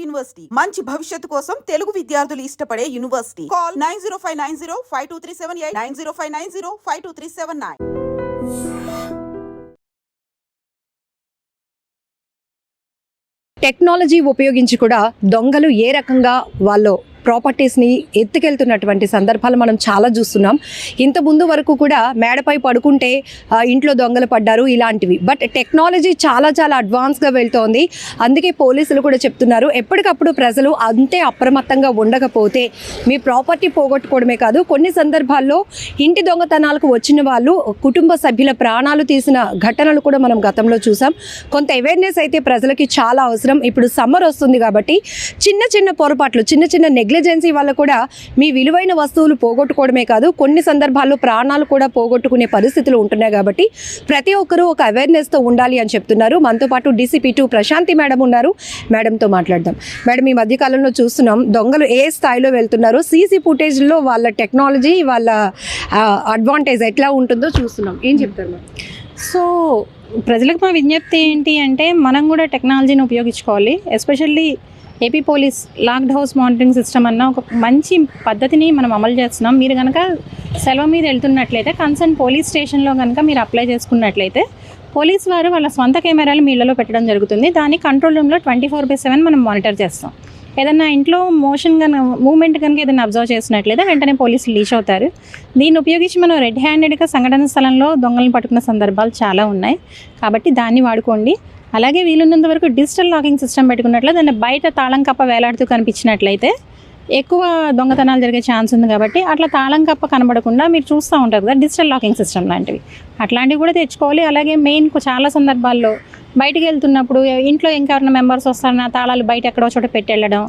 University మంచి భవిష్యత్తు కోసం తెలుగు విద్యార్థులు ఇష్టపడే యూనివర్సిటీ. కాల్ 9059052378 9059052379. టెక్నాలజీ ఉపయోగించి కూడా దొంగలు ఏ రకంగా వాళ్ళు ప్రాపర్టీస్ని ఎత్తుకెళ్తున్నటువంటి సందర్భాలు మనం చాలా చూస్తున్నాం. ఇంత ముందు వరకు కూడా మేడపై పడుకుంటే ఇంట్లో దొంగలు పడ్డారు ఇలాంటివి. బట్ టెక్నాలజీ చాలా చాలా అడ్వాన్స్గా వెళ్తోంది. అందుకే పోలీసులు కూడా చెప్తున్నారు, ఎప్పటికప్పుడు ప్రజలు అంతే అప్రమత్తంగా ఉండకపోతే మీ ప్రాపర్టీ పోగొట్టుకోవడమే కాదు, కొన్ని సందర్భాల్లో ఇంటి దొంగతనాలకు వచ్చిన వాళ్ళు కుటుంబ సభ్యుల ప్రాణాలు తీసిన ఘటనలు కూడా మనం గతంలో చూసాం. కొంత అవేర్నెస్ అయితే ప్రజలకి చాలా అవసరం. ఇప్పుడు సమ్మర్ వస్తుంది కాబట్టి చిన్న చిన్న పొరపాట్లు, చిన్న చిన్న నెగ్లిజెన్సీ వల్ల కూడా మీ విలువైన వస్తువులు పోగొట్టుకోవడమే కాదు, కొన్ని సందర్భాల్లో ప్రాణాలు కూడా పోగొట్టుకునే పరిస్థితులు ఉంటున్నాయి. కాబట్టి ప్రతి ఒక్కరూ ఒక అవేర్నెస్తో ఉండాలి అని చెప్తున్నారు. మనతో పాటు DCP2 ప్రశాంతి మేడం ఉన్నారు. మేడంతో మాట్లాడదాం. మేడం, ఈ మధ్యకాలంలో చూస్తున్నాం దొంగలు ఏ స్థాయిలో వెళ్తున్నారో, సీసీ ఫుటేజ్లో వాళ్ళ టెక్నాలజీ, వాళ్ళ అడ్వాంటేజ్ ఎట్లా ఉంటుందో చూస్తున్నాం. ఏం చెప్తారు మేడం? సో ప్రజలకు మా విజ్ఞప్తి ఏంటి అంటే, మనం కూడా టెక్నాలజీని ఉపయోగించుకోవాలి. Especially AP police locked house monitoring system అన్న ఒక మంచి పద్ధతిని మనం అమలు చేస్తున్నాం. మీరు కనుక సెలవు మీద వెళ్తున్నట్లయితే కన్సర్న్ పోలీస్ స్టేషన్లో కనుక మీరు అప్లై చేసుకున్నట్లయితే పోలీస్ వారు వాళ్ళ స్వంత కెమెరాలు మీ ఇళ్లలో పెట్టడం జరుగుతుంది. దాన్ని కంట్రోల్ రూమ్లో 24/7 మనం మానిటర్ చేస్తాం. ఏదన్నా ఇంట్లో మూవ్మెంట్ కనుక ఏదైనా అబ్జర్వ్ చేసినట్లయితే వెంటనే పోలీసులు రీచ్ అవుతారు. దీన్ని ఉపయోగించి మనం రెడ్ హ్యాండెడ్గా సంఘటన స్థలంలో దొంగలను పట్టుకున్న సందర్భాలు చాలా ఉన్నాయి. కాబట్టి దాన్ని వాడుకోండి. అలాగే వీలున్నంత వరకు డిజిటల్ లాకింగ్ సిస్టమ్ పెట్టుకున్నట్లయితే దాన్ని బయట తాళం కప్ప వేలాడుతూ కనిపించినట్లయితే ఎక్కువ దొంగతనాలు జరిగే ఛాన్స్ ఉంది. కాబట్టి అట్లా తాళం కప్ప కనబడకుండా మీరు చూస్తూ ఉంటారు కదా, డిజిటల్ లాకింగ్ సిస్టమ్ లాంటివి, అట్లాంటివి కూడా తెచ్చుకోవాలి. అలాగే మెయిన్ చాలా సందర్భాల్లో బయటికి వెళ్తున్నప్పుడు ఇంట్లో ఇంకెవరైనా మెంబర్స్ వస్తారన్న తాళాలు బయట ఎక్కడో చోట పెట్టి వెళ్ళడం,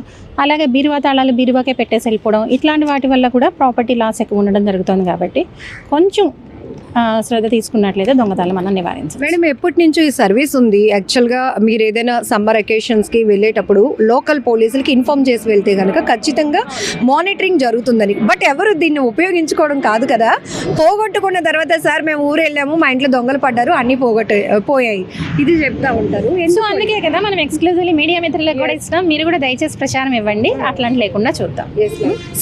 అలాగే బీరువా తాళాలు బీరువాకే పెట్టేసి వెళ్ళిపోవడం, ఇట్లాంటి వాటి వల్ల కూడా ప్రాపర్టీ లాస్ ఎక్కువ ఉండడం జరుగుతుంది. కాబట్టి కొంచెం శ్రద్ధ తీసుకున్నట్లయితే దొంగతనాలు మనం నివారించాలి. మేడం, ఎప్పటి నుంచి ఈ సర్వీస్ ఉంది? యాక్చువల్గా మీరు ఏదైనా సమ్మర్ అకేషన్స్కి వెళ్ళేటప్పుడు లోకల్ పోలీసులకి ఇన్ఫార్మ్ చేసి వెళ్తే కనుక ఖచ్చితంగా మానిటరింగ్ జరుగుతుందని. బట్ ఎవరు దీన్ని ఉపయోగించుకోవడం కాదు కదా. పోగొట్టుకున్న తర్వాత సార్ మేము ఊరు వెళ్ళాము, మా ఇంట్లో దొంగలు పడ్డారు, అన్నీ పోయాయి, ఇది చెప్తా ఉంటారు. సో అందుకే కదా మనం ఎక్స్క్లూజివ్లీ మీడియా మిత్రులకు కూడా ఇస్తున్నాం. మీరు కూడా దయచేసి ప్రచారం ఇవ్వండి, అట్లాంటి లేకుండా చూద్దాం.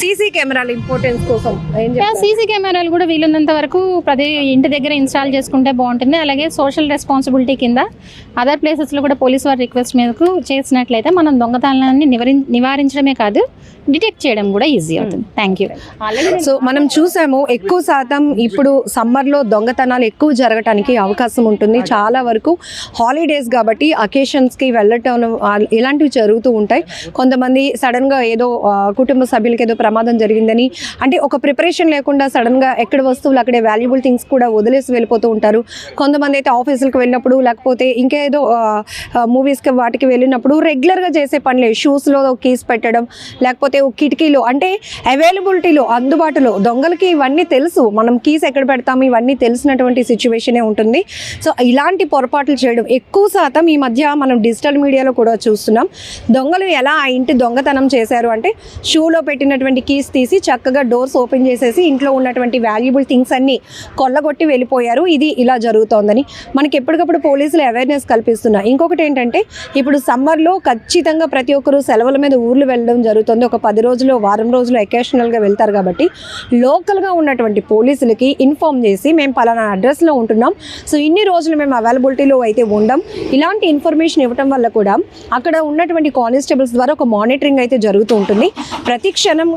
సీసీ కెమెరాల ఇంపార్టెన్స్ కోసం సీసీ కెమెరాలు కూడా వీలున్నంత వరకు ప్రతి ఇంటి దగ్గర ఇన్స్టాల్ చేసుకుంటే బాగుంటుంది. అలాగే సోషల్ రెస్పాన్సిబిలిటీ కింద అదర్ ప్లేసెస్లో కూడా పోలీస్ వారి రిక్వెస్ట్ మేరకు చేసినట్లయితే మనం దొంగతనాన్ని నివారించడమే కాదు, డిటెక్ట్ చేయడం కూడా ఈజీ అవుతుంది. Thank you. సో మనం చూసాము, ఎక్కువ శాతం ఇప్పుడు సమ్మర్లో దొంగతనాలు ఎక్కువ జరగటానికి అవకాశం ఉంటుంది. చాలా వరకు హాలిడేస్ కాబట్టి అకేషన్స్కి వెళ్ళటం ఇలాంటివి జరుగుతూ ఉంటాయి. కొంతమంది సడన్గా ఏదో కుటుంబ సభ్యులకి ఏదో ప్రమాదం జరిగిందని అంటే ఒక ప్రిపరేషన్ లేకుండా సడన్గా ఎక్కడ వస్తువులు అక్కడే వాల్యుబుల్ థింగ్స్ కూడా వదిలేసి వెళ్ళిపోతూ ఉంటారు. కొంతమంది అయితే ఆఫీసులకు వెళ్ళినప్పుడు లేకపోతే ఇంకేదో మూవీస్కి వాటికి వెళ్ళినప్పుడు రెగ్యులర్గా చేసే పనులే, షూస్లో కీస్ పెట్టడం, లేకపోతే కిటికీలో అంటే అవైలబిలిటీలో అందుబాటులో దొంగలకి ఇవన్నీ తెలుసు. మనం కీస్ ఎక్కడ పెడతాము ఇవన్నీ తెలిసినటువంటి సిచ్యువేషనే ఉంటుంది. సో ఇలాంటి పొరపాట్లు చేయడం ఎక్కువ శాతం ఈ మధ్య మనం డిజిటల్ మీడియాలో కూడా చూస్తున్నాం. దొంగలు ఎలా ఆ ఇంటి దొంగతనం చేశారు అంటే షూలో పెట్టినటువంటి కీస్ తీసి చక్కగా డోర్స్ ఓపెన్ చేసేసి ఇంట్లో ఉన్నటువంటి వాల్యుబుల్ థింగ్స్ అన్నీ కొల్లగొట్టి వెళ్ళిపోయారు. ఇది ఇలా జరుగుతోందని మనకి ఎప్పటికప్పుడు పోలీసులు అవేర్నెస్ కల్పిస్తున్నారు. ఇంకొకటి ఏంటంటే ఇప్పుడు సమ్మర్లో ఖచ్చితంగా ప్రతి ఒక్కరు సెలవుల మీద ఊర్లు వెళ్ళడం జరుగుతుంది. ఒక 10 రోజులు వారం రోజులు అకేషనల్గా వెళ్తారు. కాబట్టి లోకల్గా ఉన్నటువంటి పోలీసులకి ఇన్ఫార్మ్ చేసి మేము పలానా అడ్రస్లో ఉంటున్నాం, సో ఇన్ని రోజులు మేము అవైలబిలిటీలో అయితే ఉండం, ఇలాంటి ఇన్ఫర్మేషన్ ఇవ్వడం వల్ల కూడా అక్కడ ఉన్నటువంటి కానిస్టేబుల్స్ ద్వారా ఒక మానిటరింగ్ అయితే జరుగుతూ ఉంటుంది. ప్రతి క్షణం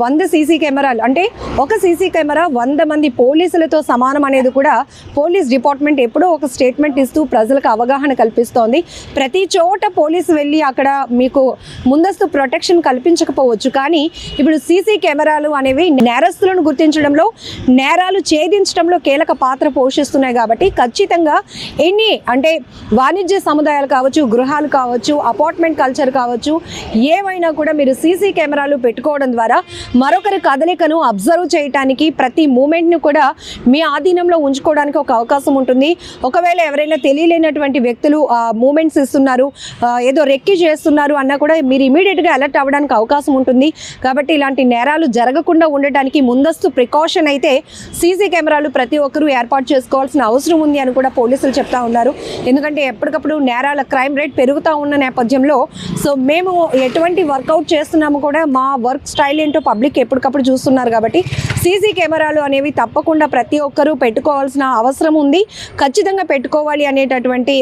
100 సీసీ కెమెరాలు అంటే ఒక సీసీ కెమెరా 100 మంది పోలీసులతో సమానం అనేది కూడా పోలీస్ డిపార్ట్మెంట్ ఎప్పుడో ఒక స్టేట్మెంట్ ఇస్తూ ప్రజలకు అవగాహన కల్పిస్తోంది. ప్రతి చోట పోలీసు వెళ్ళి అక్కడ మీకు ముందస్తు ప్రొటెక్షన్ కల్పించకపోవచ్చు, కానీ ఇప్పుడు సీసీ కెమెరాలు అనేవి నేరస్తులను గుర్తించడంలో, నేరాలు ఛేదించడంలో కీలక పాత్ర పోషిస్తున్నాయి. కాబట్టి ఖచ్చితంగా ఎన్ని అంటే వాణిజ్య సముదాయాలు కావచ్చు, గృహాలు కావచ్చు, అపార్ట్మెంట్ కల్చర్ కావచ్చు, ఏవైనా కూడా మీరు సీసీ కెమెరాలు పెట్టుకోవడం ద్వారా మరొకరి కదలికను అబ్జర్వ్ చేయడానికి, ప్రతి మూమెంట్ను కూడా మీ ఆధీనంలో ఉంచుకోవడానికి ఒక అవకాశం ఉంటుంది. ఒకవేళ ఎవరైనా తెలియలేనటువంటి వ్యక్తులు మూమెంట్స్ ఇస్తున్నారు, ఏదో రెక్కి చేస్తున్నారు అన్నా కూడా మీరు ఇమీడియట్గా అలర్ట్ అవ్వడానికి అవకాశం ఉంటుంది. కాబట్టి ఇలాంటి నేరాలు జరగకుండా ఉండటానికి ముందస్తు ప్రికాషన్ అయితే సీసీ కెమెరాలు ప్రతి ఒక్కరూ ఏర్పాటు చేసుకోవాల్సిన అవసరం ఉంది అని కూడా పోలీసులు చెప్తా ఉన్నారు. ఎందుకంటే ఎప్పటికప్పుడు నేరాల క్రైమ్ రేట్ పెరుగుతూ ఉన్న నేపథ్యంలో సో మేము ఎటువంటి వర్కౌట్ చేస్తున్నాము కూడా మా వర్క్ స్టైల్ ఏంటో పబ్లిక్ ఎప్పటికప్పుడు చూస్తున్నారు. కాబట్టి సీసీ కెమెరాలు అనేవి తప్పకుండా ప్రతి ఒక్కరూ పెట్టుకోవాల్సిన అవసరం ఉంది. ఖచ్చితంగా పెట్టుకోవాలి అనేటటువంటి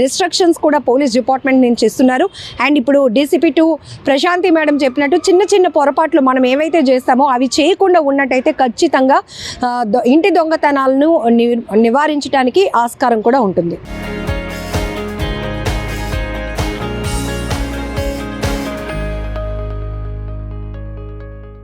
రిస్ట్రిక్షన్స్ కూడా పోలీస్ డిపార్ట్మెంట్ నుంచి ఇస్తున్నారు. అండ్ ఇప్పుడు DCP2 ప్రశాంతి మేడం చెప్పినట్టు చిన్న చిన్న పొరపాట్లు మనం ఏవైతే చేస్తామో అవి చేయకుండా ఉన్నట్టయితే ఖచ్చితంగా ఇంటి దొంగతనాలను నివారించడానికి ఆస్కారం కూడా ఉంటుంది.